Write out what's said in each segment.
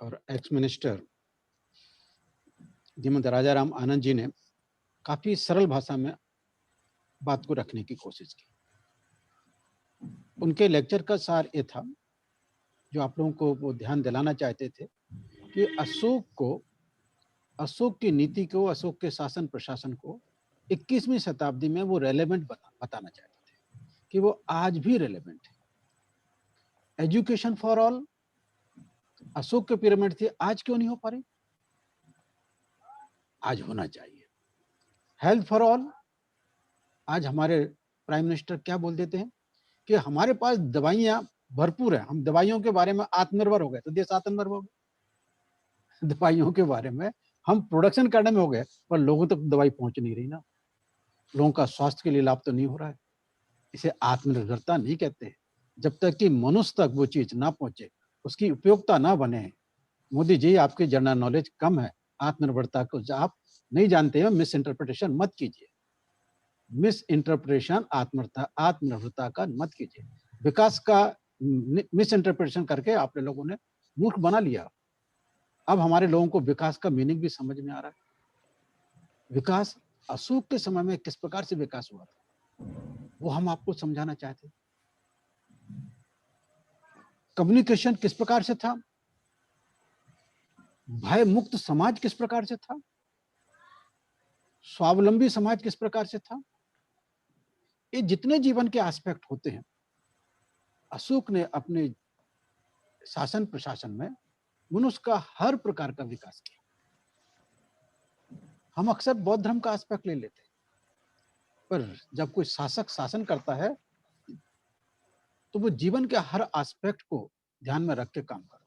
और ex minister Shrimati Rajaram Anand ji ने काफी सरल भाषा में बात को रखने की कोशिश की। उनके लेक्चर का सार ये था, जो आप लोगों को वो ध्यान दिलाना चाहते थे, कि अशोक की नीति को, अशोक के शासन प्रशासन को 21वीं शताब्दी में वो रेलेवेंट बताना चाहते थे कि वो आज भी रेलेवेंट है। एजुकेशन फॉर ऑल अशोक के पिरामिड थे, आज क्यों नहीं हो पा रही? आज होना चाहिए। हेल्थ फॉर ऑल, आज हमारे प्राइम मिनिस्टर क्या बोल देते हैं कि हमारे पास दवाइयां भरपूर है, हम दवाइयों के बारे में आत्मनिर्भर हो गए, तो देश आत्मनिर्भर हो गया। दवाइयों के बारे में हम प्रोडक्शन करने में हो गए, पर लोगों तक दवाई पहुंच नहीं रही ना, लोगों का स्वास्थ्य के लिए लाभ तो नहीं हो रहा है। इसे आत्मनिर्भरता नहीं कहते। जब तक कि मनुष्य तक वो चीज ना पहुंचे, उसकी उपयोगिता ना बने। मोदी जी, आपकी जनरल नॉलेज कम है। आत्मनिर्भरता को आप नहीं जानते हैं, मिस इंटरप्रिटेशन मत कीजिए। मिस इंटरप्रिटेशन आत्मनिर्भरता का मत कीजिए। विकास का मिस इंटरप्रिटेशन करके आपने लोगों ने मूर्ख बना लिया। अब हमारे लोगों को विकास का मीनिंग भी समझ में आ रहा है। विकास अशोक के समय में किस प्रकार से विकास हुआ था, वो हम आपको समझाना चाहते। कम्युनिकेशन किस प्रकार से था, भय मुक्त समाज किस प्रकार से था, स्वावलंबी समाज किस प्रकार से था। ये जितने जीवन के एस्पेक्ट होते हैं, अशोक ने अपने शासन प्रशासन में मनुष्य का हर प्रकार का विकास किया। हम अक्सर बौद्ध धर्म का एस्पेक्ट ले लेते हैं, पर जब कोई शासक शासन करता है तो वो जीवन के हर एस्पेक्ट को ध्यान में रख के काम करता है।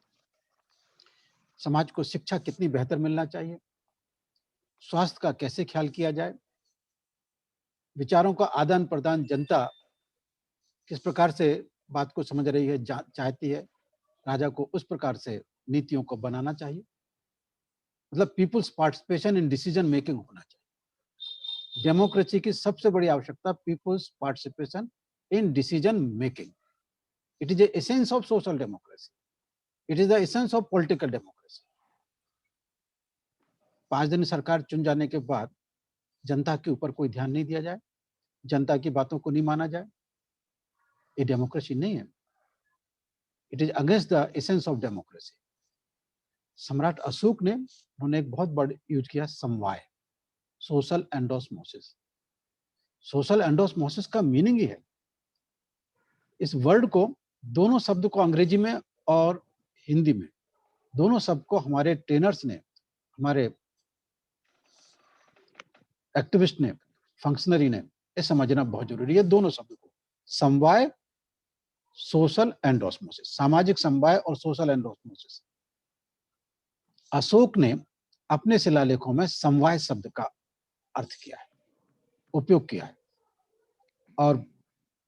समाज को शिक्षा कितनी बेहतर मिलना चाहिए, स्वास्थ्य का कैसे ख्याल किया जाए, विचारों का आदान प्रदान, जनता किस प्रकार से बात को समझ रही है, चाहती है, राजा को उस प्रकार से नीतियों को बनाना चाहिए। मतलब people's participation in decision making होना चाहिए। डेमोक्रेसी की सबसे बड़ी आवश्यकता people's participation in decision making. It is the essence of social democracy, it is the essence of political democracy. 5 दिन सरकार चुन जाने के बाद जनता के ऊपर कोई ध्यान नहीं दिया जाए, जनता की बातों को नहीं माना जाए, ये डेमोक्रेसी नहीं है। It is against the essence of democracy. सम्राट अशोक ने उन्होंने एक बहुत बड़ा यूज किया, समवाय, सोशल एंडोस्मोसिस। सोशल एंडोस्मोसिस का मीनिंग ही है, इस वर्ड को, दोनों शब्द को अंग्रेजी में और हिंदी में, दोनों शब्द को हमारे ट्रेनर्स ने, हमारे एक्टिविस्ट ने, फंक्शनरी ने, ये समझना बहुत जरूरी है। दोनों शब्द को, समवाय, सोशल एंडोस्मोसिस, सामाजिक समवाय और सोशल एंडोस्मोसिस। अशोक ने अपने शिलालेखों में समवाय शब्द का अर्थ किया है, उपयोग किया है। और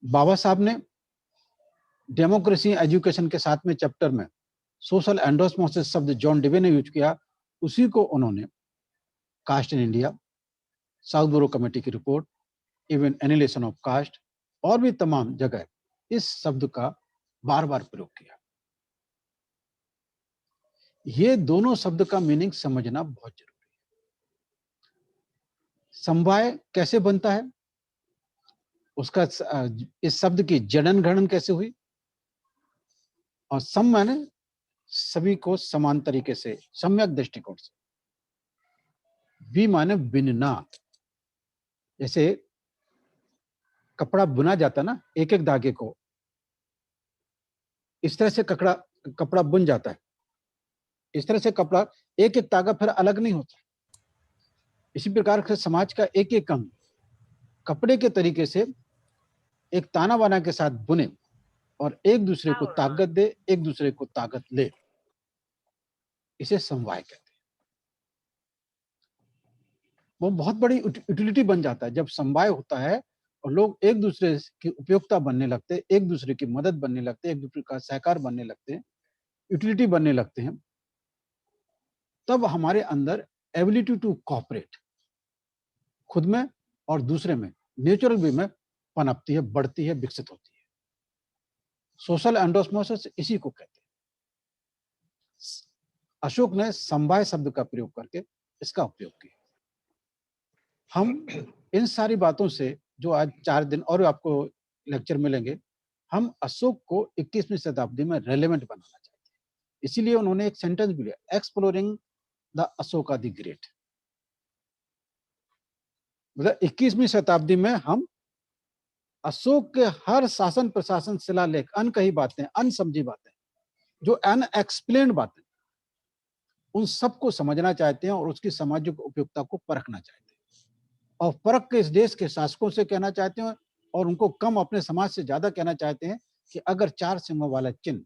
बाबा साहब ने डेमोक्रेसी एजुकेशन के साथ में चैप्टर में सोशल एंडोस्मोसिस शब्द जॉन डिवे ने यूज किया, उसी को उन्होंने caste in India, Southborough committee की report, even annihilation of caste और भी तमाम जगह इस शब्द का बार बार प्रयोग किया। ये दोनों शब्द का मीनिंग समझना बहुत जरूरी है। समवाय कैसे बनता है, उसका इस शब्द की जनन गणन कैसे हुई, और सम माने सभी को समान तरीके से, सम्यक दृष्टिकोण से। बी माने बिनना, जैसे कपड़ा बुना जाता ना, एक एक धागे को, इस तरह से कपड़ा बुन जाता है। इस तरह से कपड़ा एक एक धागा फिर अलग नहीं होता। इसी प्रकार से समाज का एक एक अंग कपड़े के तरीके से एक ताना बाना के साथ बुने और एक दूसरे को ताकत दे, एक दूसरे को ताकत ले, इसे समवाय कहते हैं। वो बहुत बड़ी यूटिलिटी बन जाता है जब समवाय होता है और लोग एक दूसरे की उपयोगिता बनने लगते हैं, एक दूसरे की मदद बनने लगते हैं, एक दूसरे का सहकार बनने लगते हैं, यूटिलिटी बनने लगते हैं। तब हमारे अंदर एबिलिटी टू कोऑपरेट, खुद में और दूसरे में, नेचुरल वे में पनपती है, बढ़ती है, विकसित होती है। सोशल एंडोस्मोसिस इसी को कहते हैं। अशोक ने समवाय शब्द का प्रयोग करके इसका उपयोग किया। हम इन सारी बातों से जो आज 4 दिन और आपको लेक्चर मिलेंगे, हम अशोक को 21वीं शताब्दी में रेलेवेंट बनाना चाहते हैं। इसीलिए उन्होंने एक सेंटेंस भी लिया, exploring the Ashoka the great. मतलब 21वीं शताब्दी में हम अशोक के हर शासन प्रशासन शिलालेख, अनकही बातें, अनसमझी बातें, जो अनएक्सप्लेन्ड बातें, उन सबको समझना चाहते हैं और उसकी सामाजिक उपयुक्तता को परखना चाहते हैं। और परख के इस देश के शासकों से कहना चाहते हैं और उनको कम अपने समाज से ज्यादा कहना चाहते हैं कि अगर 4 सिंहों वाला चिन्ह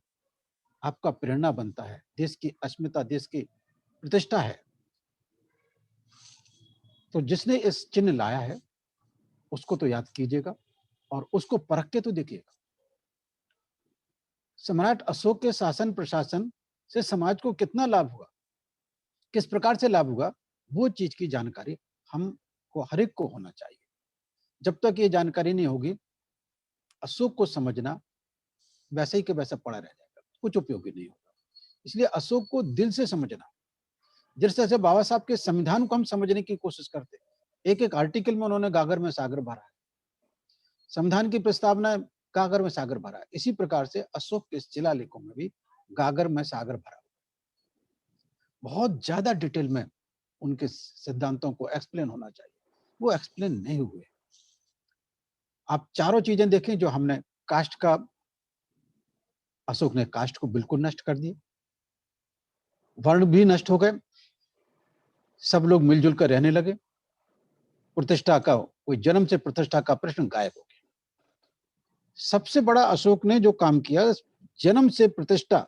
आपका प्रेरणा बनता है, देश की अस्मिता, देश की प्रतिष्ठा है, तो जिसने इस चिन्ह लाया है उसको तो याद कीजिएगा और उसको परख के तो देखिएगा। सम्राट अशोक के शासन प्रशासन से समाज को कितना लाभ हुआ, किस प्रकार से लाभ हुआ, वो चीज की जानकारी हमको हर एक को होना चाहिए। जब तक ये जानकारी नहीं होगी, अशोक को समझना वैसे ही के वैसा पड़ा रह जाएगा, कुछ उपयोगी नहीं होगा। इसलिए अशोक को दिल से समझना, जिस तरह से बाबा साहब के संविधान को हम समझने की कोशिश करते हैं, एक एक आर्टिकल में उन्होंने गागर में सागर भरा है, संविधान की प्रस्तावना गागर में सागर भरा है, इसी प्रकार से अशोक के शिलालेखों में भी गागर में सागर भरा। बहुत ज्यादा डिटेल में उनके सिद्धांतों को एक्सप्लेन होना चाहिए, वो एक्सप्लेन नहीं हुए। आप चारों चीजें देखें जो हमने, कास्ट का, अशोक ने कास्ट को बिल्कुल नष्ट कर दिया, वर्ण भी नष्ट हो गए, सब लोग मिलजुल कर रहने लगे, प्रतिष्ठा का कोई जन्म से प्रतिष्ठा का प्रश्न गायब हो गया। सबसे बड़ा अशोक ने जो काम किया, जन्म से प्रतिष्ठा,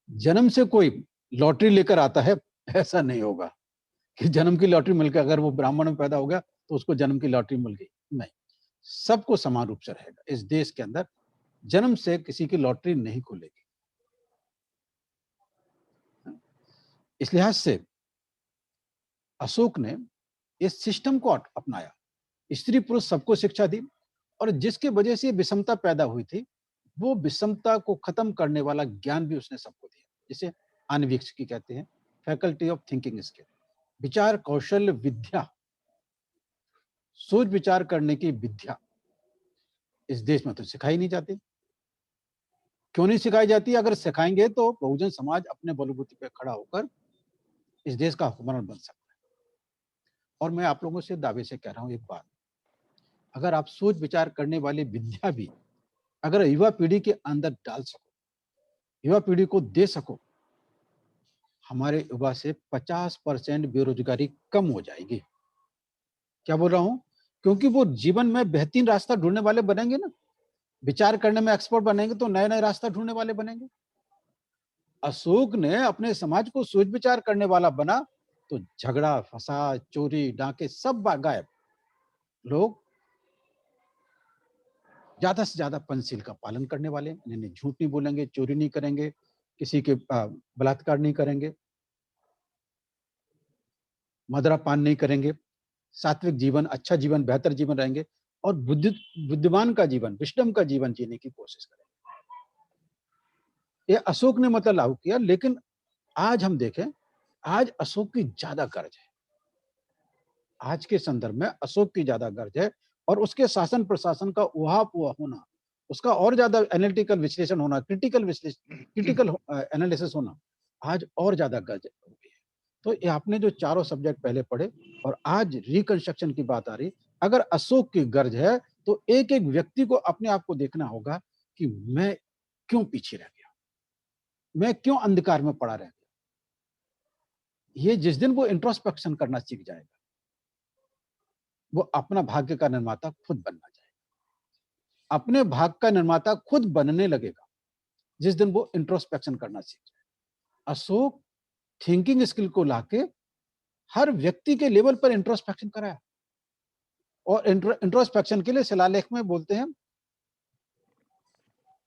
जन्म से कोई लॉटरी लेकर आता है ऐसा नहीं होगा कि जन्म की लॉटरी मिल गई, अगर वो ब्राह्मण में पैदा हो गया तो उसको जन्म की लॉटरी मिल गई, नहीं, सबको समान रूप से रहेगा। इस देश के अंदर जन्म से किसी की लॉटरी नहीं खुलेगी। इस लिहाज से अशोक ने इस सिस्टम को अपनाया, स्त्री पुरुष सबको शिक्षा दी और जिसकी वजह से विषमता पैदा हुई थी, वो विषमता को खत्म करने वाला ज्ञान भी उसने सबको दिया, जिसे आन्वीक्षिकी कहते हैं, फैकल्टी ऑफ थिंकिंग स्किल, विचार कौशल विद्या, सोच विचार करने की विद्या इस देश में तो सिखाई नहीं जाती। क्यों नहीं सिखाई जाती? अगर सिखाएंगे तो बहुजन समाज अपने बलबूते पे खड़ा होकर इस देश का हुक्मरान बन सकता है। और मैं आप लोगों से दावे से कह रहा हूं एक बात, अगर आप सोच विचार करने वाली विद्या भी अगर युवा पीढ़ी के अंदर डाल सको, युवा पीढ़ी को दे सको, हमारे युवा से 50% बेरोजगारी कम हो जाएगी। क्या बोल रहा हूं? क्योंकि वो जीवन में बेहतरीन रास्ता ढूंढने वाले बनेंगे ना, विचार करने में एक्सपर्ट बनेंगे तो नए नए रास्ता ढूंढने वाले बनेंगे। अशोक ने अपने समाज को सोच विचार करने वाला बना तो झगड़ा, फसाद, चोरी, डांके सब गायब। लोग ज्यादा से ज्यादा पंचशील का पालन करने वाले, यानी झूठ नहीं बोलेंगे, चोरी नहीं करेंगे, किसी के बलात्कार नहीं करेंगे, मदिरा पान नहीं करेंगे, सात्विक जीवन, अच्छा जीवन, बेहतर जीवन रहेंगे और बुद्धिमान का जीवन, विश्डम का जीवन जीने की कोशिश करेंगे। ये अशोक ने मतलब लागू किया, लेकिन आज हम देखें, आज अशोक की ज्यादा गर्ज है, आज के संदर्भ में अशोक की ज्यादा गर्ज है और उसके शासन प्रशासन का उहापोह होना, उसका और ज्यादा एनालिटिकल विश्लेषण होना, क्रिटिकल एनालिसिस होना आज और ज्यादा गर्ज हो गई है। तो ये आपने जो चारों सब्जेक्ट पहले पढ़े और आज रिकंस्ट्रक्शन की बात आ रही, अगर अशोक की गर्ज है तो एक एक व्यक्ति को अपने आप को देखना होगा कि मैं क्यों पीछे रह गया, मैं क्यों अंधकार में पड़ा रह गया। ये जिस दिन वो इंट्रोस्पेक्शन करना सीख जाएगा, वो अपना भाग्य का निर्माता खुद बनना चाहेगा, अपने भाग्य का निर्माता खुद बनने लगेगा जिस दिन वो इंट्रोस्पेक्शन करना सीख जाए। अशोक थिंकिंग स्किल को लाके हर व्यक्ति के लेवल पर इंट्रोस्पेक्शन कराया और इंट्रोस्पेक्शन के लिए शिलालेख में बोलते हैं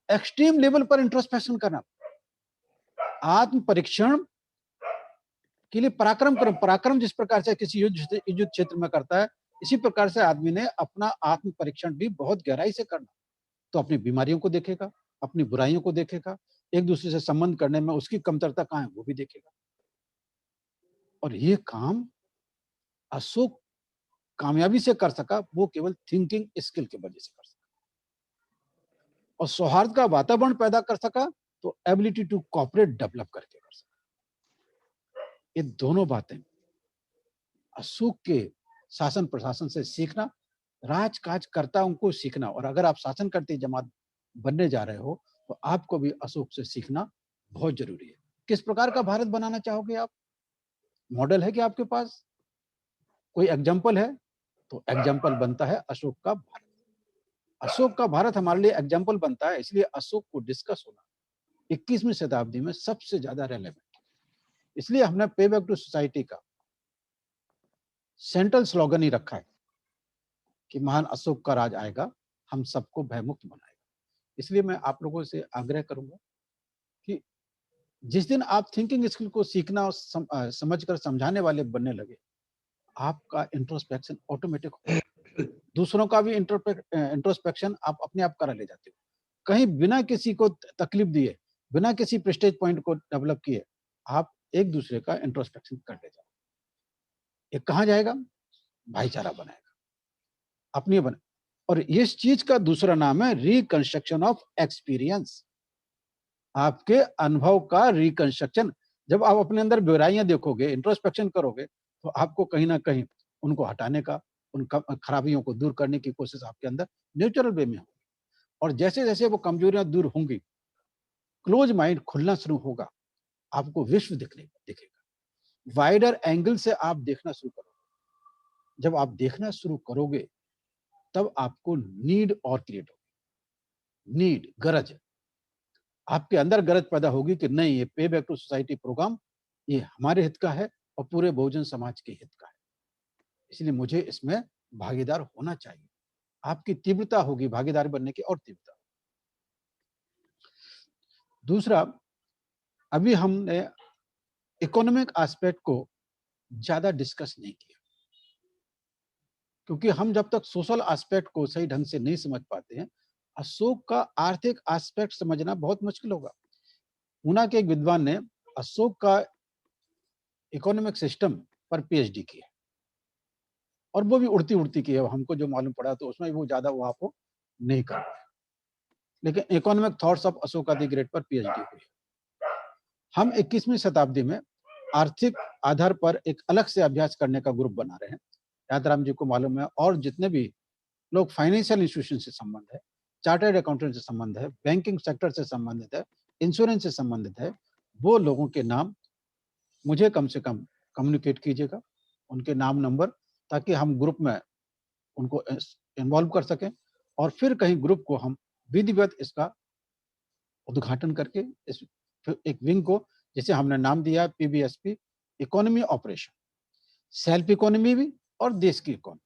एक्सट्रीम लेवल पर इंट्रोस्पेक्शन करना, आत्म परीक्षण के लिए पराक्रम कर्म, पराक्रम जिस प्रकार से किसी युद्ध क्षेत्र में करता है, इसी प्रकार से आदमी ने अपना आत्म परीक्षण भी बहुत गहराई से करना। तो अपनी बीमारियों को देखेगा, अपनी बुराइयों को देखेगा, एक दूसरे से संबंध करने में उसकी कमतरता कहाँ है वो भी देखेगा। और ये काम अशोक कामयाबी से कर सका, वो केवल थिंकिंग स्किल की वजह से कर सका। और सौहार्द का वातावरण पैदा कर सका तो एबिलिटी टू कोऑपरेट डेवलप करके कर सका। ये दोनों बातें अशोक के शासन प्रशासन से सीखना, राज-काज कर्ताओं को सीखना, और अगर आप शासन करती जमात बनने जा रहे हो, तो आपको भी अशोक से सीखना बहुत ज़रूरी है। किस प्रकार का भारत बनाना चाहोगे आप? मॉडल है क्या आपके पास? कोई एग्ज़ाम्पल है? तो एग्ज़ाम्पल बनता है अशोक का भारत। अशोक का भारत हमारे लिए एग्ज़ाम्पल बनता है, इसलिए अशोक को डिस्कस होना 21वीं शताब्दी में सबसे ज़्यादा रेलेवेंट है। इसलिए हमने पे बैक टू सोसाइटी का सेंट्रल स्लोगन ही रखा है कि महान अशोक का राज आएगा, हम सबको भयमुक्त बनाएगा। इसलिए मैं आप लोगों से आग्रह करूँगा कि जिस दिन आप थिंकिंग स्किल को सीखना और समझकर समझाने वाले बनने लगे, आपका इंट्रोस्पेक्शन ऑटोमेटिक होगा। दूसरों का भी इंट्रोस्पेक्शन आप अपने आप करा ले जाते हो। कहीं बिना किसी को तकलीफ दिए, बिना किसी प्रेस्टीज पॉइंट को डेवलप किए, आप एक दूसरे का इंट्रोस्पेक्शन कर ले जाओ। ये कहाँ जाएगा? भाईचारा बनाएगा, अपनी बना। और इस चीज का दूसरा नाम है रिकंस्ट्रक्शन ऑफ एक्सपीरियंस। आपके अनुभव का रिकंस्ट्रक्शन। जब आप अपने अंदर बुराइयां देखोगे, इंट्रोस्पेक्शन करोगे, तो आपको कहीं ना कहीं उनको हटाने का, उन खराबियों को दूर करने की कोशिश आपके अंदर नेचुरल वे में होगी। और जैसे जैसे वो कमजोरियां दूर होंगी, क्लोज माइंड खुलना शुरू होगा, आपको विश्व दिखने दिखेगा। वाइडर एंगल से आप देखना शुरू करोगे। जब आप देखना शुरू करोगे, तब आपको नीड और क्रिएट होगी। नीड, गरज, आपके अंदर गरज पैदा होगी कि नहीं, ये पे बैक टू सोसाइटी प्रोग्राम ये हमारे हित का है और पूरे बहुजन समाज के हित का है, इसलिए मुझे इसमें भागीदार होना चाहिए। आपकी तीव्रता होगी भागीदार बनने की, और तीव्रता। दूसरा, अभी हमने इकोनॉमिक एस्पेक्ट को ज्यादा डिस्कस नहीं किया, क्योंकि हम जब तक सोशल एस्पेक्ट को सही ढंग से नहीं समझ पाते हैं, अशोक का आर्थिक एस्पेक्ट समझना बहुत मुश्किल होगा। पूना के एक विद्वान ने अशोक का इकोनॉमिक सिस्टम पर पीएचडी की है, और वो भी उड़ती उड़ती की है, हमको जो मालूम पड़ा, तो उसमें वो ज्यादा वो आपको नहीं कर पाया। लेकिन economic thoughts of Ashok the great पर पीएचडी हुई है। हम 21वीं शताब्दी में आर्थिक आधार पर एक अलग से अभ्यास करने का ग्रुप बना रहे हैं। यादराम जी को मालूम है, और जितने भी लोग फाइनेंशियल इंस्टीट्यूशन से संबंध है, चार्टर्ड अकाउंटेंट से संबंध है, बैंकिंग सेक्टर से संबंधित है, इंश्योरेंस से संबंधित है, वो लोगों के नाम मुझे कम से कम कम्युनिकेट कीजिएगा, उनके नाम नंबर, ताकि हम ग्रुप में उनको इन्वॉल्व कर सकें, और फिर कहीं ग्रुप को हम विधिवत इसका उद्घाटन करके इस एक विंग को, जिसे हमने नाम दिया पीबीएसपी, इकोनॉमी ऑपरेशन, सेल्फ इकोनॉमी भी और देश की इकोनॉमी,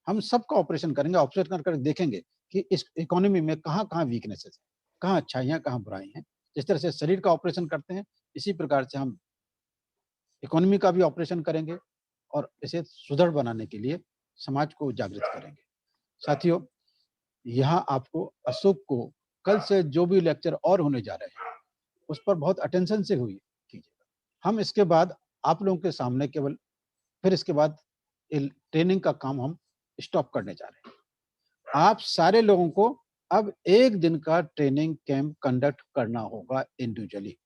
हम सबका ऑपरेशन करेंगे। ऑपरेशन कर देखेंगे कि इस इकोनॉमी में कहाँ कहाँ वीकनेसेस है, कहाँ अच्छाइयाँ, कहाँ बुराई हैं। जिस तरह से शरीर का ऑपरेशन करते हैं, इसी प्रकार से हम इकोनॉमी का भी ऑपरेशन करेंगे, और इसे सुदृढ़ बनाने के लिए समाज को जागृत करेंगे। साथियों, यहाँ आपको अशोक को कल से जो भी लेक्चर और होने जा रहे हैं, उस पर बहुत अटेंशन से हुई कीजिएगा। हम इसके बाद आप लोगों के सामने केवल, फिर इसके बाद ट्रेनिंग का काम हम स्टॉप करने जा रहे हैं। आप सारे लोगों को अब एक दिन का ट्रेनिंग कैंप कंडक्ट करना होगा इंडिविजुअली।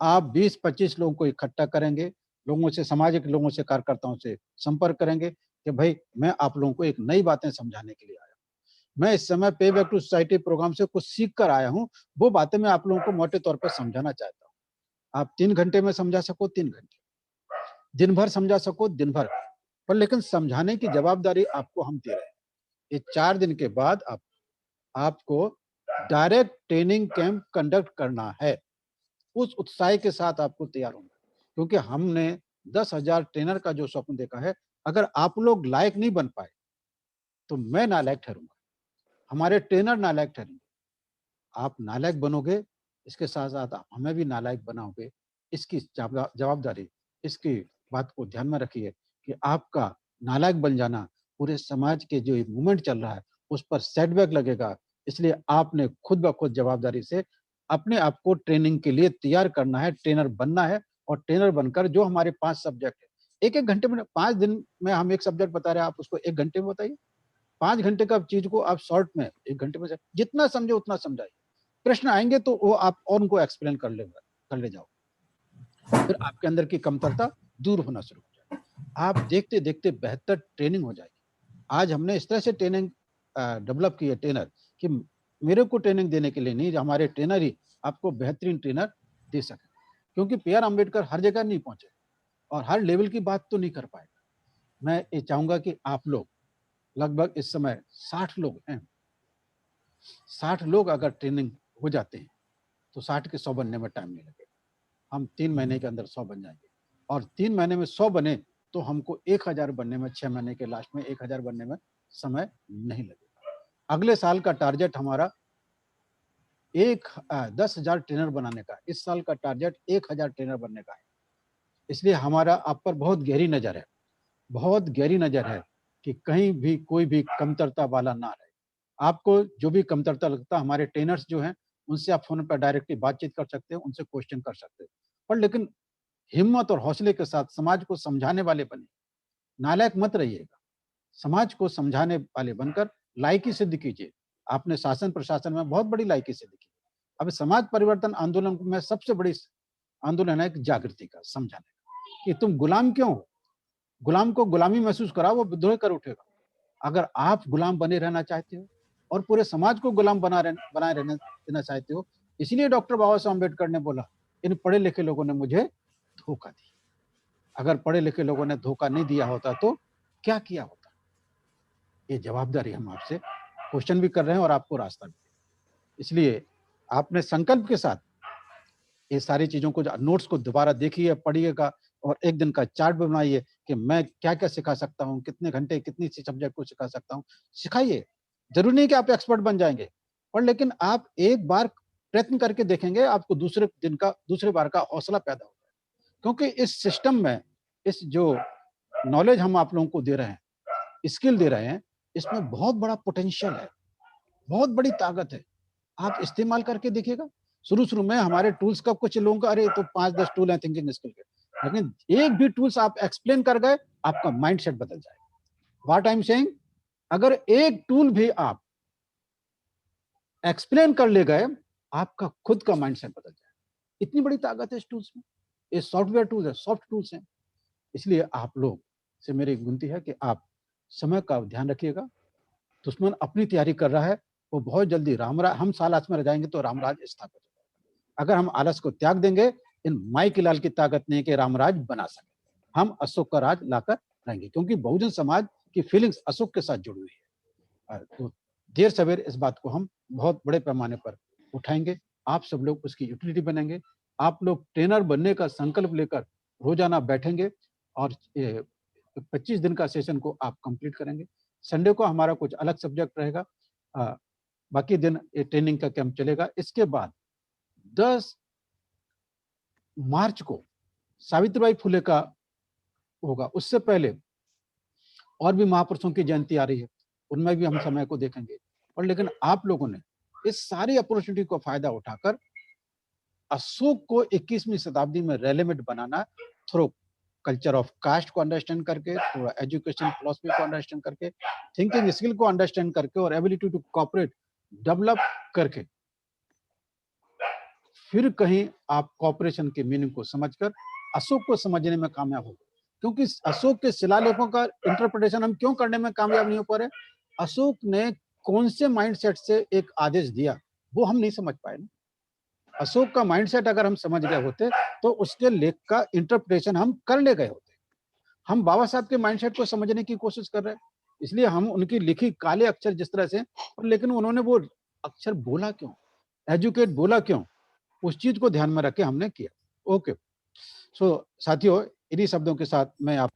आप 20-25 लोगों को इकट्ठा करेंगे, लोगों से, सामाजिक लोगों से, कार्यकर्ताओं से संपर्क करेंगे कि भाई मैं आप लोगों को एक नई बातें समझाने के लिए आया हूँ। मैं इस समय पे बैक टू सोसाइटी प्रोग्राम से कुछ सीख कर आया हूँ, वो बातें मैं आप लोगों को मोटे तौर पर समझाना चाहता हूँ। आप 3 घंटे में समझा सको 3 घंटे, दिन भर समझा सको दिन भर, पर लेकिन समझाने की जवाबदारी आपको हम दे रहे हैं। ये 4 दिन के बाद आपको डायरेक्ट ट्रेनिंग कैंप कंडक्ट करना है। उस उत्साह के साथ आपको तैयार होना है, क्योंकि हमने 10,000 ट्रेनर का जो स्वप्न देखा है, अगर आप लोग लायक नहीं बन पाए, तो मैं नालायक ठहरूंगा, हमारे ट्रेनर नालायक ठहरेंगे। आप नालायक बनोगे, इसके साथ-साथ आप हमें भी नालायक बनाओगे। इसकी जवाबदारी, इसकी बात को ध्यान में रखिए कि आपका नालायक बन जाना पूरे समाज के जो ये मूवमेंट चल रहा है, उस पर सेटबैक लगेगा। इसलिए आपने खुद ब खुद जवाबदारी से अपने आप को ट्रेनिंग के लिए तैयार करना है, ट्रेनर बनना है, और ट्रेनर बनकर जो हमारे 5 सब्जेक्ट है, 1-1 घंटे में 5 दिन में हम एक सब्जेक्ट बता रहे हैं, आप उसको 1 घंटे में बताइए। 5 घंटे का चीज़ को आप शॉर्ट में 1 घंटे में जितना समझे उतना समझाइए। प्रश्न आएँगे तो वो आप और उनको एक्सप्लेन कर ले जाओ। फिर आपके अंदर की कमतरता दूर होना शुरू हो जाएगी। आप देखते-देखते बेहतर ट्रेनिंग हो जाएगी। आज हमने इस तरह से ट्रेनिंग डेवलप की है ट्रेनर कि मेरे को ट्रेनिंग देने के लिए नहीं, हमारे ट्रेनर ही आपको बेहतरीन ट्रेनर दे सकें। क्योंकि बी आर अम्बेडकर हर जगह नहीं पहुँचे और हर लेवल की बात तो नहीं कर पाएगा। मैं ये चाहूँगा कि आप लोग लगभग इस समय 60 लोग हैं। 60 लोग अगर ट्रेनिंग हो जाते हैं, तो 60 के 100 बनने में टाइम नहीं लगेगा। हम 3 महीने के अंदर 100 बन जाएँगे और 3 महीने में 100 बने, तो हमको 1000 बनने में 6 महीने के लास्ट में 1000 बनने में समय नहीं लगेगा। अगले साल का टारगेट हमारा 10,000 ट्रेनर बनाने का है। इस साल का टारगेट 1000 ट्रेनर बनने का है। इसलिए हमारा आप पर बहुत गहरी नज़र है, बहुत गहरी नज़र है कि कहीं भी कोई भी कमतरता वाला ना रहे। आपको जो भी कमतरता लगता है, हमारे ट्रेनर्स जो हैं, उनसे आप फ़ोन पर डायरेक्टली बातचीत कर सकते हैं, उनसे क्वेश्चन कर सकते हैं। पर लेकिन हिम्मत और हौसले के साथ समाज को समझाने वाले बनिए, नालायक मत रहिएगा। समाज को समझाने वाले बनकर लायकी सिद्ध कीजिए। आपने शासन प्रशासन में बहुत बड़ी लायकी सिद्ध की। अब समाज परिवर्तन आंदोलन में सबसे बड़ी आंदोलन है कि जागृति का, समझाने का, कि तुम गुलाम क्यों हो? गुलाम को गुलामी महसूस कराओ, वो विद्रोह कर उठेगा। अगर आप गुलाम बने रहना चाहते हो और पूरे समाज को गुलाम बनाए रहने देना चाहते हो, इसलिए डॉक्टर बाबा साहब अम्बेडकर ने बोला, इन पढ़े लिखे लोगों ने मुझे धोखा दिया। अगर पढ़े लिखे लोगों ने धोखा नहीं दिया होता तो क्या किया होता? ये जवाबदारी हम आपसे क्वेश्चन भी कर रहे हैं और आपको रास्ता भी। इसलिए आपने संकल्प के साथ ये सारी चीज़ों को नोट्स को दोबारा देखिए, पढ़िएगा और एक दिन का चार्ट बनाइए कि मैं क्या-क्या सिखा सकता हूँ, कितने घंटे कितनी सी सब्जेक्ट को सिखा सकता हूँ, सिखाइए। ज़रूरी नहीं कि आप एक्सपर्ट बन जाएँगे, पर लेकिन आप एक बार प्रयत्न करके देखेंगे, आपको दूसरे बार का हौसला पैदा होगा। क्योंकि इस सिस्टम में, इस जो नॉलेज हम आप लोगों को दे रहे हैं, स्किल दे रहे हैं, इसमें बहुत बड़ा पोटेंशियल है, बहुत बड़ी ताकत है। आप इस्तेमाल करके देखिएगा। शुरू-शुरू में हमारे टूल्स का कुछ लोगों का अरे तो 5-10 टूल हैं थिंकिंग स्किल के। लेकिन एक भी टूल्स आप एक्सप्लेन कर गए, आपका माइंडसेट बदल जाएगा। व्हाट आई एम सेइंग, अगर एक टूल भी आप एक्सप्लेन कर ले गए, आपका खुद का माइंडसेट बदल जाएगा। इतनी बड़ी ताकत है इस टूल्स में। ये सॉफ्टवेयर टूल्स है, सॉफ्ट टूल्स हैं। इसलिए आप लोग से मेरी एक विनती है कि आप समय का ध्यान रखिएगा। दुश्मन अपनी तैयारी कर रहा है, वो बहुत जल्दी हम साल आस में रह जाएँगे तो रामराज स्थापित हो जाएगा। अगर हम आलस को त्याग देंगे, इन माई के लाल की ताकत नहीं है कि रामराज बना सके। हम अशोक का राज लाकर रहेंगे क्योंकि बहुजन समाज की फीलिंग्स अशोक के साथ जुड़ी हुई है। तो देर सवेर इस बात को हम बहुत बड़े पैमाने पर उठाएँगे। आप सब लोग उसकी यूटिलिटी बनेंगे। आप लोग ट्रेनर बनने का संकल्प लेकर रोज़ाना बैठेंगे और 25 दिन का सेशन को आप कंप्लीट करेंगे। संडे को हमारा कुछ अलग सब्जेक्ट रहेगा। अ, बाकी दिन ये ट्रेनिंग का कैंप चलेगा। इसके बाद 10 मार्च को सावित्रीबाई फुले का होगा। उससे पहले और भी महापुरुषों की जयंती आ रही है, उनमें भी हम समय को देखेंगे। और लेकिन आप लोगों ने इस सारी अपॉर्चुनिटी को फ़ायदा उठाकर अशोक को 21वीं शताब्दी में रेलेवेंट बनाना थ्रू कल्चर ऑफ कास्ट को अंडरस्टैंड करके, थोड़ा एजुकेशन फिलॉसफी को अंडरस्टैंड करके, थिंकिंग स्किल को अंडरस्टैंड करके और एबिलिटी टू कोऑपरेट डेवलप करके, फिर कहीं आप कोऑपरेशन के मीनिंग को समझकर अशोक को समझने में कामयाब होंगे। क्योंकि अशोक के शिलालेखों का इंटरप्रिटेशन हम क्यों करने में कामयाब नहीं हो पा रहे? अशोक ने कौन से माइंडसेट से एक आदेश दिया, वो हम नहीं समझ पाए ना। अशोक का माइंडसेट अगर हम समझ गए होते, तो उसके लेख का इंटरप्रिटेशन हम कर ले गए होते। हम बाबा साहब के माइंडसेट को समझने की कोशिश कर रहे हैं। इसलिए हम उनकी लिखी काले अक्षर जिस तरह से, और लेकिन उन्होंने वो अक्षर बोला क्यों? एजुकेट बोला क्यों? उस चीज़ को ध्यान में रख के हमने किया। ओके। सो साथियों, इन्हीं शब्दों के साथ मैं आप